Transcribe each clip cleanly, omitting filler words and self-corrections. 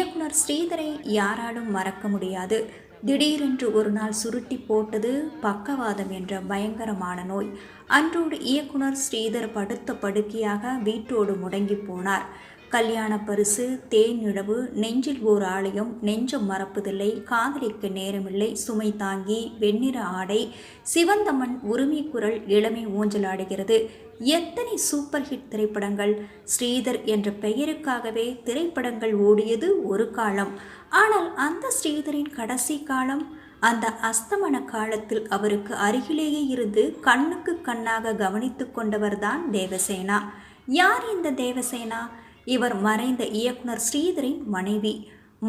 இயக்குனர் ஸ்ரீதரை யாராலும் மறக்க முடியாது. திடீரென்று ஒரு நாள் சுருட்டி போட்டது பக்கவாதம் என்ற பயங்கரமான நோய். அன்றோடு இயக்குனர் ஸ்ரீதர் படுத்த படுக்கையாக வீட்டோடு முடங்கி போனார். கல்யாண பரிசு, தேன் நிலவு, நெஞ்சில் ஓர் ஆலயம், நெஞ்சம் மறப்பதில்லை, காதலிக்க நேரமில்லை, சுமை தாங்கி, வெண்ணிற ஆடை, சிவந்தமன், உரிமை குரல், இளமை ஊஞ்சலாடுகிறது. எத்தனை சூப்பர் ஹிட் திரைப்படங்கள்! ஸ்ரீதர் என்ற பெயருக்காகவே திரைப்படங்கள் ஓடியது ஒரு காலம். ஆனால் அந்த ஸ்ரீதரின் கடைசி காலம், அந்த அஸ்தமன காலத்தில் அவருக்கு அருகிலேயே இருந்து கண்ணுக்கு கண்ணாக கவனித்து கொண்டவர்தான் தேவசேனா. யார் இந்த தேவசேனா? இவர் மறைந்த இயக்குனர் ஸ்ரீதரின் மனைவி.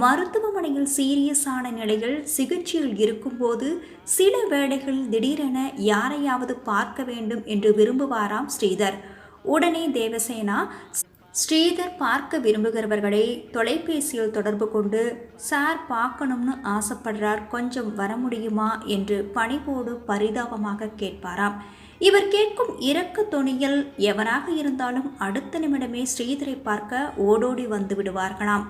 மருத்துவமனையில் சீரியஸான நிலையில் சிகிச்சையில் இருக்கும்போது சில வேளைகளில் திடீரென யாரையாவது பார்க்க வேண்டும் என்று விரும்புவாராம் ஸ்ரீதர். உடனே தேவசேனா ஸ்ரீதர் பார்க்க விரும்புகிறவர்களை தொலைபேசியில் தொடர்பு கொண்டு, சார் பார்க்கணும்னு ஆசைப்படுறார், கொஞ்சம் வர முடியுமா என்று பணிவோடு பரிதாபமாக கேட்பாராம். இவர் கேட்கும் இரக்க தொனியில் எவராக இருந்தாலும் அடுத்த நிமிடமே ஸ்ரீதரை பார்க்க ஓடோடி வந்து விடுவார்களாம்.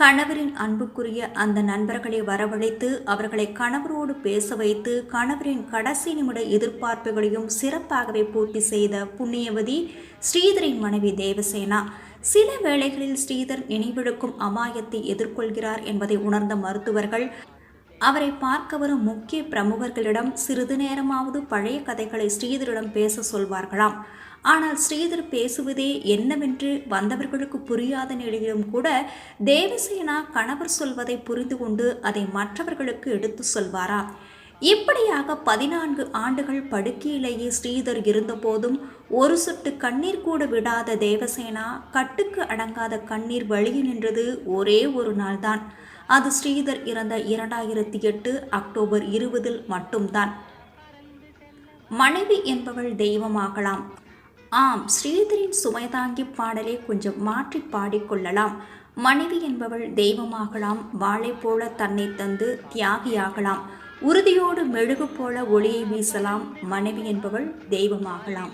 கணவரின் அன்புக்குரிய அந்த நண்பர்களை வரவழைத்து அவர்களை கணவரோடு பேச வைத்து கணவரின் கடைசி நிமிட எதிர்பார்ப்புகளையும் சிறப்பாகவே பூர்த்தி செய்த புண்ணியவதி ஸ்ரீதரின் மனைவி தேவசேனா. சில வேளைகளில் ஸ்ரீதர் நினைவெடுக்கும் அபாயத்தை எதிர்கொள்கிறார் என்பதை உணர்ந்த மருத்துவர்கள் அவரை பார்க்க வரும் முக்கிய பிரமுகர்களிடம் சிறிது நேரமாவது பழைய கதைகளை ஸ்ரீதரிடம் பேச சொல்வார்களாம். ஆனால் ஸ்ரீதர் பேசுவதே என்னவென்று வந்தவர்களுக்கு புரியாத நிலையிலும் கூட தேவசேனா கணவர் சொல்வதை புரிந்து கொண்டு அதை மற்றவர்களுக்கு எடுத்து சொல்வாராம். இப்படியாக 14 ஆண்டுகள் படுக்கையிலேயே ஸ்ரீதர் இருந்தபோதும் ஒரு சொட்டு கண்ணீர் கூட விடாத தேவசேனா கட்டுக்கு அடங்காத கண்ணீர் வழிய நின்றது ஒரே ஒரு நாள்தான். அது ஸ்ரீதர் இறந்த 2008 அக்டோபர் 20 மட்டும்தான். மனைவி என்பவள் தெய்வமாகலாம். ஆம், ஸ்ரீதரின் சுமைதாங்கி பாடலை கொஞ்சம் மாற்றி பாடிக்கொள்ளலாம். மனைவி என்பவள் தெய்வமாகலாம், வாளை போல தன்னை தந்து தியாகியாகலாம், உறுதியோடு மெழுகு போல ஒளியை வீசலாம். மனைவி என்பவள் தெய்வமாகலாம்.